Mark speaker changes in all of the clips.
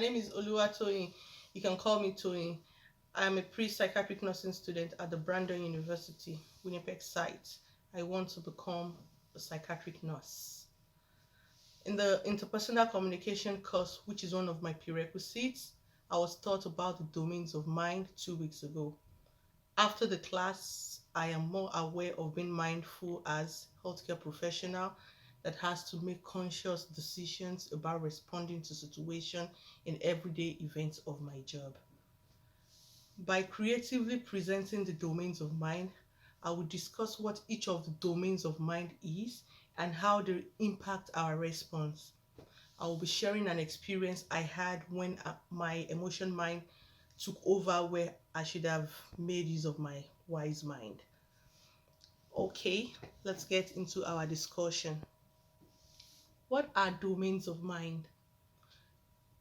Speaker 1: My name is Oluwatoyin. You can call me Toyin. I am a pre-psychiatric nursing student at the Brandon University, Winnipeg site. I want to become a psychiatric nurse. In the interpersonal communication course, which is one of my prerequisites, I was taught about the domains of mind 2 weeks ago. After the class, I am more aware of being mindful as healthcare professional that has to make conscious decisions about responding to situation in everyday events of my job. By creatively presenting the domains of mind, I will discuss what each of the domains of mind is and how they impact our response. I will be sharing an experience I had when my emotion mind took over where I should have made use of my wise mind. Okay, let's get into our discussion. What are domains of mind?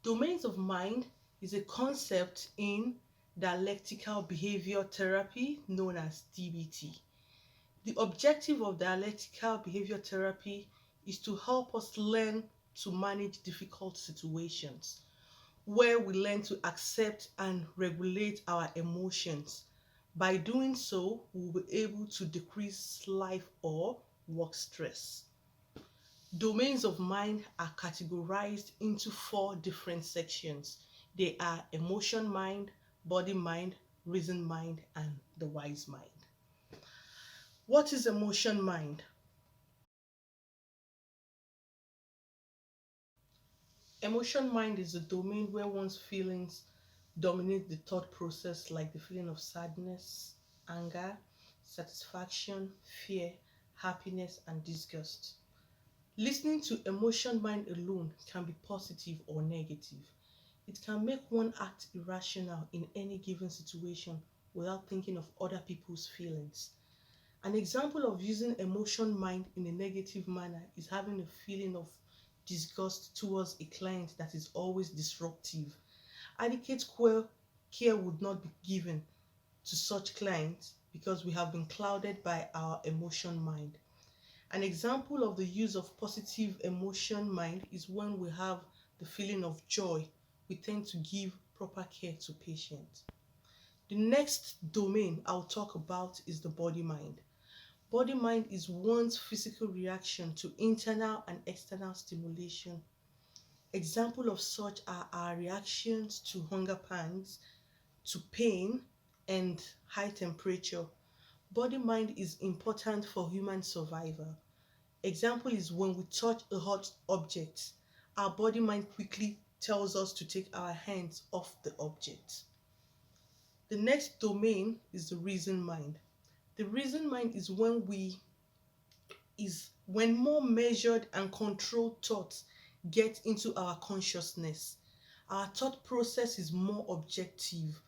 Speaker 1: Domains of mind is a concept in dialectical behavior therapy known as DBT. The objective of dialectical behavior therapy is to help us learn to manage difficult situations, where we learn to accept and regulate our emotions. By doing so, we'll be able to decrease life or work stress. Domains of mind are categorized into four different sections. They are emotion mind, body mind, reason mind, and the wise mind. What is emotion mind? Emotion mind is a domain where one's feelings dominate the thought process, like the feeling of sadness, anger, satisfaction, fear, happiness, and disgust. Listening to emotion mind alone can be positive or negative. It can make one act irrational in any given situation without thinking of other people's feelings. An example of using emotion mind in a negative manner is having a feeling of disgust towards a client that is always disruptive. Adequate care would not be given to such clients because we have been clouded by our emotion mind. An example of the use of positive emotion mind is when we have the feeling of joy, we tend to give proper care to patients. The next domain I'll talk about is the body mind. Body mind is one's physical reaction to internal and external stimulation. Example of such are our reactions to hunger pangs, to pain, and high temperature. Body mind is important for human survival. Example is when we touch a hot object, our body mind quickly tells us to take our hands off the object. The next domain is the reason mind. The reason mind is when more measured and controlled thoughts get into our consciousness. Our thought process is more objective.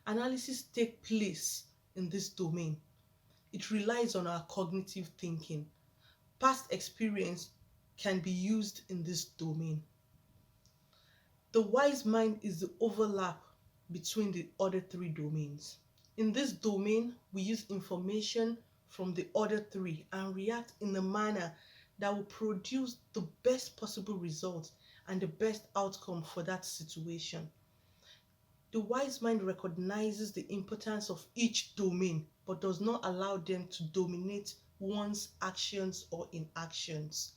Speaker 1: Analysis take place in this domain. It relies on our cognitive thinking. Past experience can be used in this domain. The wise mind is the overlap between the other three domains. In this domain, we use information from the other three and react in a manner that will produce the best possible result and the best outcome for that situation. The wise mind recognizes the importance of each domain but does not allow them to dominate one's actions or inactions.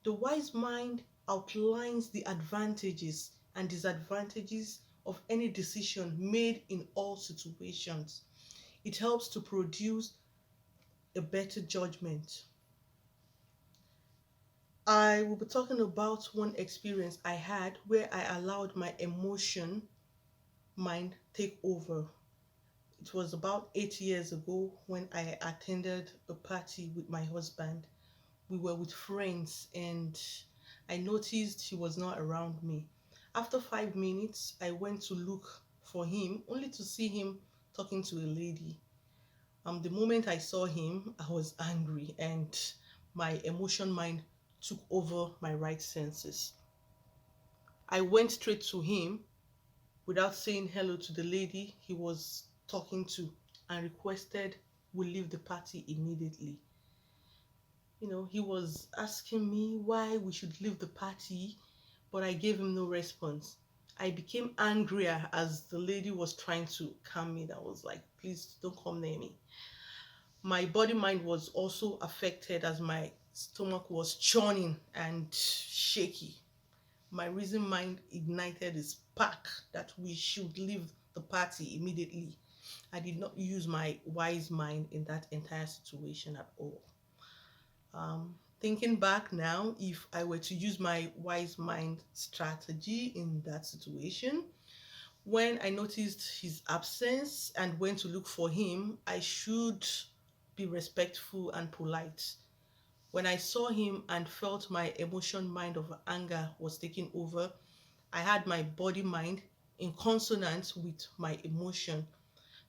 Speaker 1: The wise mind outlines the advantages and disadvantages of any decision made in all situations. It helps to produce a better judgment. I will be talking about one experience I had where I allowed my emotion mind take over. It was about 8 years ago when I attended a party with my husband. We were with friends and I noticed he was not around me. After 5 minutes, I went to look for him only to see him talking to a lady. The moment I saw him, I was angry and my emotion mind took over my right senses. I went straight to him without saying hello to the lady he was talking to and requested we leave the party immediately. He was asking me why we should leave the party, but I gave him no response. I became angrier as the lady was trying to calm me. That was like, please don't come near me. My body mind was also affected as my stomach was churning and shaky. My reason mind ignited a spark that we should leave the party immediately. I did not use my wise mind in that entire situation at all. Thinking back now, if I were to use my wise mind strategy in that situation, when I noticed his absence and went to look for him, I should be respectful and polite. When I saw him and felt my emotion mind of anger was taking over, I had my body mind in consonance with my emotion.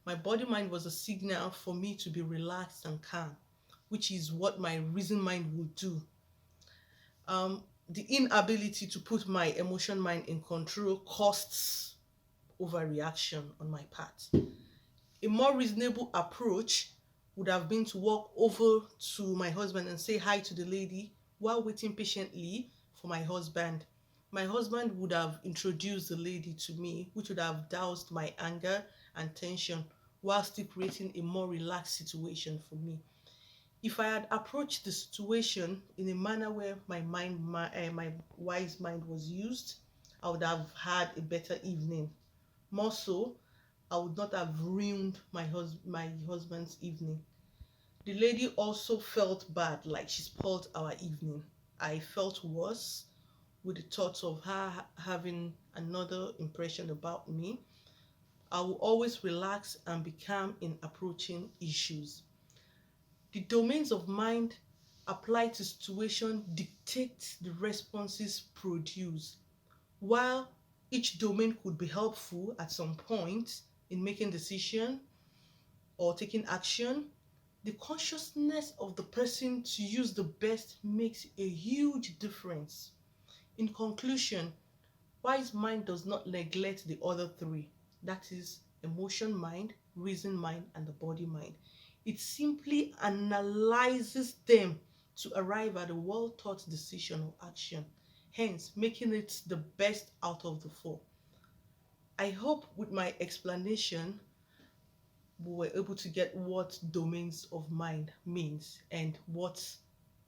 Speaker 1: My body mind was a signal for me to be relaxed and calm, which is what my reason mind will do. The inability to put my emotion mind in control costs overreaction on my part. A more reasonable approach would have been to walk over to my husband and say hi to the lady while waiting patiently for my husband. My husband would have introduced the lady to me, which would have doused my anger and tension while still creating a more relaxed situation for me. If I had approached the situation in a manner where my wise mind was used, I would have had a better evening. More so, I would not have ruined my husband's evening. The lady also felt bad, like she spoiled our evening. I felt worse with the thought of her having another impression about me. I will always relax and be calm in approaching issues. The domains of mind applied to situation dictate the responses produced. While each domain could be helpful at some point in making decision or taking action, the consciousness of the person to use the best makes a huge difference. In conclusion, wise mind does not neglect the other three. That is emotion mind, reason mind, and the body mind. It simply analyzes them to arrive at a well thought decision or action, hence making it the best out of the four. I hope with my explanation we were able to get what domains of mind means and what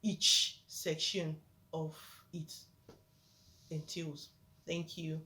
Speaker 1: each section of it entails. Thank you.